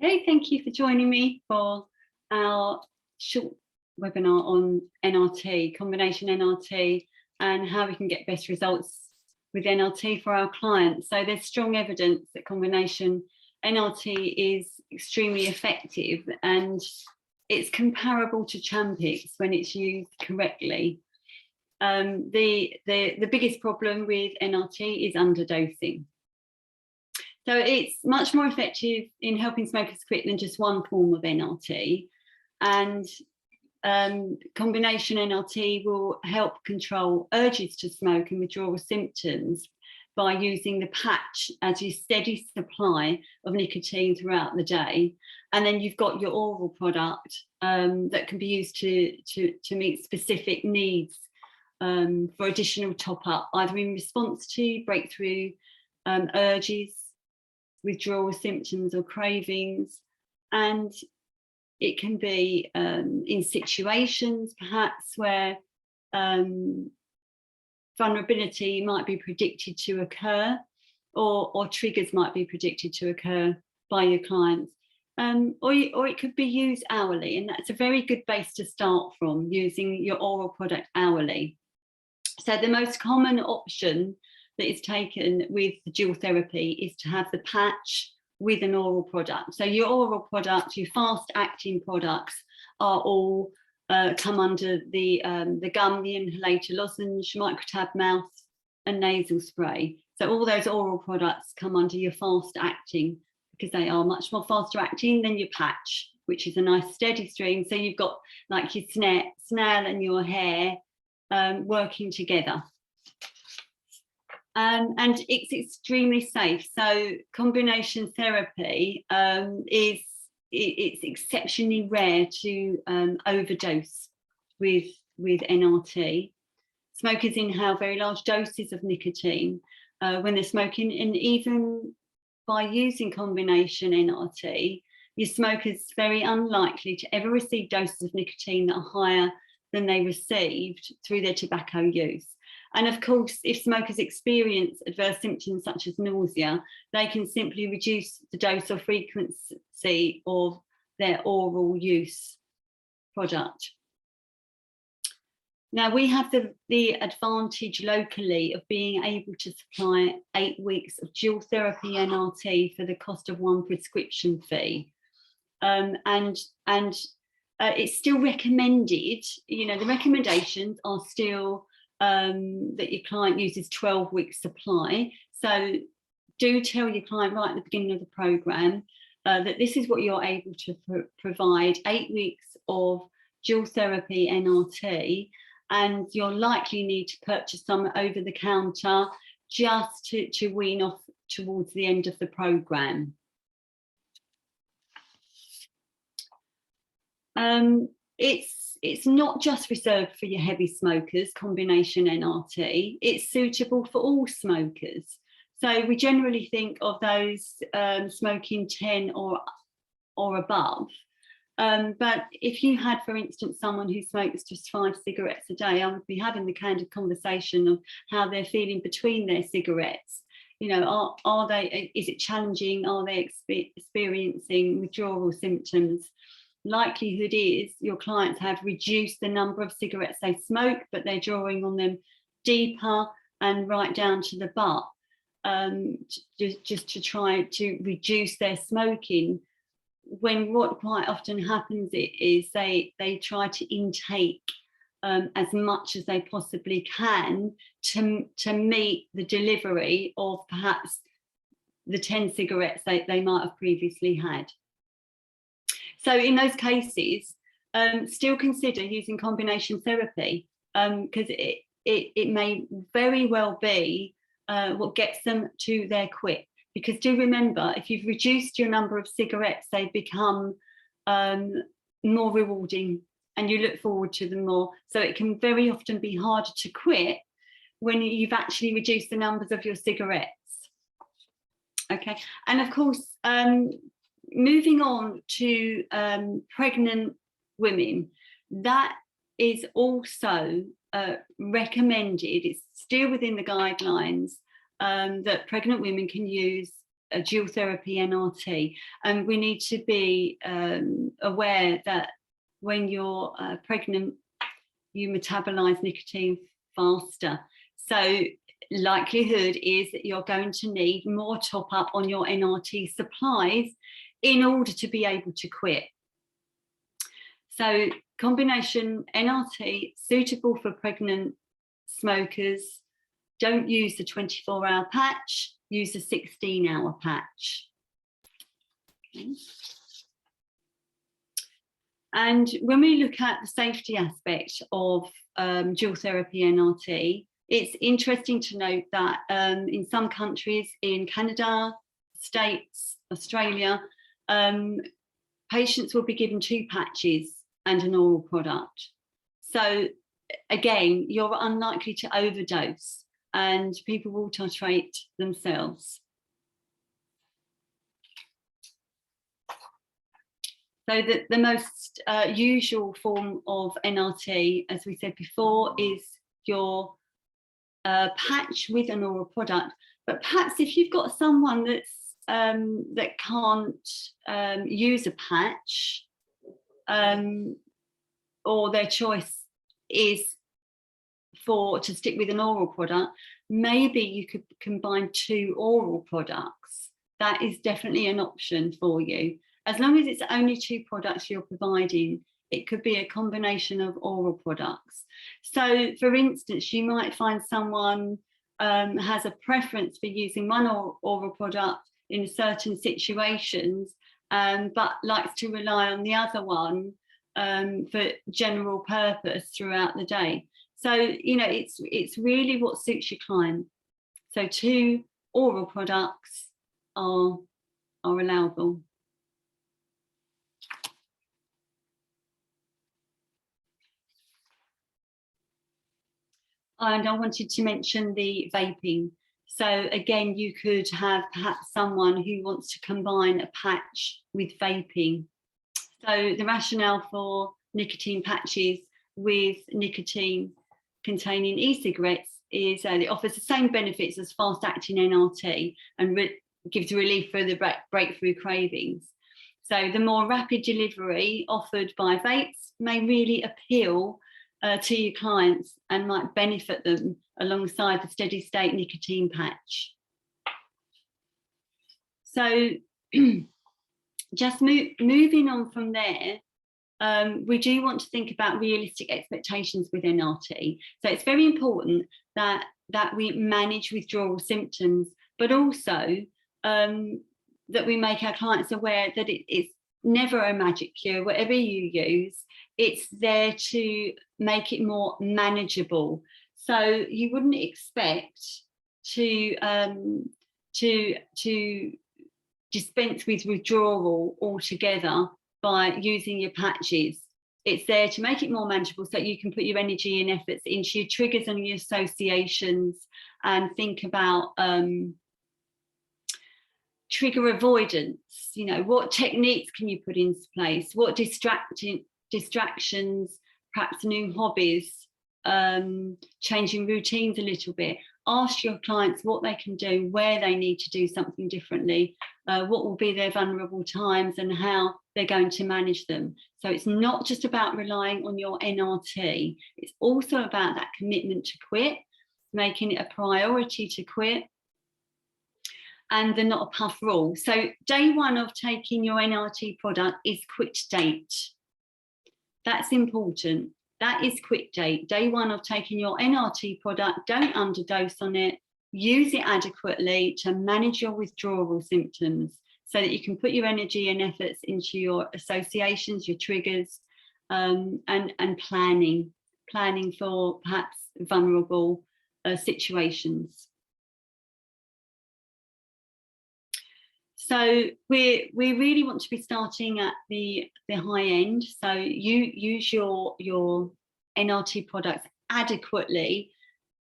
Okay, thank you for joining me for our short webinar on NRT, combination NRT, and how we can get best results with NRT for our clients. So there's strong evidence that combination NRT is extremely effective, and it's comparable to Champix when it's used correctly. The biggest problem with NRT is underdosing. So it's much more effective in helping smokers quit than just one form of NRT. And combination NRT will help control urges to smoke and withdrawal symptoms by using the patch as your steady supply of nicotine throughout the day. And then you've got your oral product that can be used to meet specific needs for additional top up, either in response to breakthrough urges, withdrawal symptoms or cravings. And it can be in situations perhaps where vulnerability might be predicted to occur, or triggers might be predicted to occur by your clients. Or it could be used hourly, and that's a very good base to start from, using your oral product hourly. So the most common option that is taken with the dual therapy is to have the patch with an oral product. So your oral product, your fast-acting products, are all come under the gum, the inhalator, lozenge, microtab mouth, and nasal spray. So all those oral products come under your fast-acting because they are much more faster acting than your patch, which is a nice steady stream. So you've got like your snail and your hair working together. And it's extremely safe. So combination therapy it's exceptionally rare to overdose with NRT. Smokers inhale very large doses of nicotine when they're smoking, and even by using combination NRT, your smoker's very unlikely to ever receive doses of nicotine that are higher than they received through their tobacco use. And of course, if smokers experience adverse symptoms such as nausea, they can simply reduce the dose or frequency of their oral use product. Now, we have the advantage locally of being able to supply 8 weeks of dual therapy NRT for the cost of one prescription fee. It's still recommended, you know, the recommendations are still that your client uses 12 weeks supply. So do tell your client right at the beginning of the programme that this is what you're able to provide, 8 weeks of dual therapy NRT, and you'll likely need to purchase some over the counter just to wean off towards the end of the programme. It's not just reserved for your heavy smokers, combination NRT, it's suitable for all smokers. So we generally think of those smoking 10 or above. But if you had, for instance, someone who smokes just 5 cigarettes a day, I would be having the candid conversation of how they're feeling between their cigarettes. You know, are they, is it challenging? Are they experiencing withdrawal symptoms? Likelihood is your clients have reduced the number of cigarettes they smoke, but they're drawing on them deeper and right down to the butt, just to try to reduce their smoking. When what quite often happens is they try to intake as much as they possibly can to meet the delivery of perhaps the 10 cigarettes they might have previously had. So in those cases, still consider using combination therapy because it may very well be what gets them to their quit. Because do remember, if you've reduced your number of cigarettes, they become more rewarding and you look forward to them more. So it can very often be harder to quit when you've actually reduced the numbers of your cigarettes. Okay, and of course, moving on to pregnant women, that is also recommended. It's still within the guidelines that pregnant women can use a dual therapy NRT, and we need to be aware that when you're pregnant, you metabolize nicotine faster. So likelihood is that you're going to need more top up on your NRT supplies in order to be able to quit. So combination NRT, suitable for pregnant smokers. Don't use the 24-hour patch, use the 16-hour patch. Okay. And when we look at the safety aspect of dual therapy NRT, it's interesting to note that in some countries, in Canada, States, Australia, patients will be given 2 patches and an oral product. So again, you're unlikely to overdose and people will titrate themselves. So the most usual form of NRT, as we said before, is your patch with an oral product. But perhaps if you've got someone that's that can't use a patch, or their choice is to stick with an oral product, maybe you could combine 2 oral products. That is definitely an option for you. As long as it's only 2 products you're providing, it could be a combination of oral products. So for instance, you might find someone has a preference for using one oral product in certain situations, but likes to rely on the other one for general purpose throughout the day. So, you know, it's really what suits your client. So 2 oral products are allowable. And I wanted to mention the vaping. So again, you could have perhaps someone who wants to combine a patch with vaping. So the rationale for nicotine patches with nicotine containing e-cigarettes is it offers the same benefits as fast-acting NRT and gives relief for the breakthrough cravings. So the more rapid delivery offered by vapes may really appeal to your clients and might benefit them alongside the steady state nicotine patch. So just moving on from there, we do want to think about realistic expectations with NRT. So it's very important that we manage withdrawal symptoms, but also that we make our clients aware that it's never a magic cure. Whatever you use, it's there to make it more manageable. So you wouldn't expect to dispense with withdrawal altogether by using your patches. It's there to make it more manageable so that you can put your energy and efforts into your triggers and your associations and think about trigger avoidance. You know, what techniques can you put into place? What distractions, perhaps new hobbies, changing routines a little bit. Ask your clients what they can do, where they need to do something differently, what will be their vulnerable times and how they're going to manage them. So it's not just about relying on your NRT, it's also about that commitment to quit, making it a priority to quit, and the not a puff rule. So day 1 of taking your NRT product is quit date. That's important. That is quit date. Day 1 of taking your NRT product, don't underdose on it. Use it adequately to manage your withdrawal symptoms so that you can put your energy and efforts into your associations, your triggers, and planning for perhaps vulnerable situations. So we really want to be starting at the high end. So you use your NRT products adequately,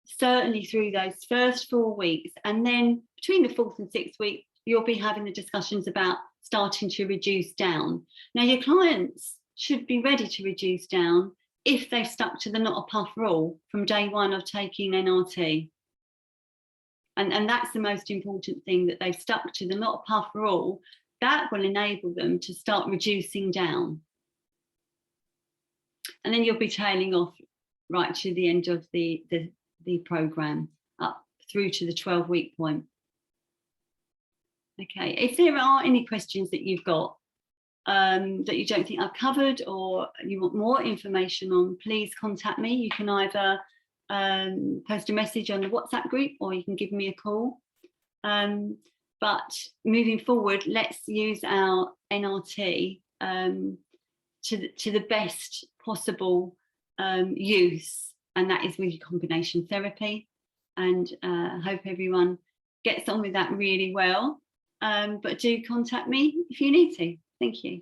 certainly through those first 4 weeks. And then between the 4th and 6th week, you'll be having the discussions about starting to reduce down. Now, your clients should be ready to reduce down if they've stuck to the not a puff rule from day 1 of taking NRT. And that's the most important thing, that they've stuck to the not a puff rule. That will enable them to start reducing down. And then you'll be tailing off right to the end of the programme, up through to the 12-week point. Okay, if there are any questions that you've got that you don't think I've covered, or you want more information on, please contact me. You can either post a message on the WhatsApp group, or you can give me a call. But moving forward, let's use our NRT to the best possible use, and that is with combination therapy. And I hope everyone gets on with that really well. But do contact me if you need to. Thank you.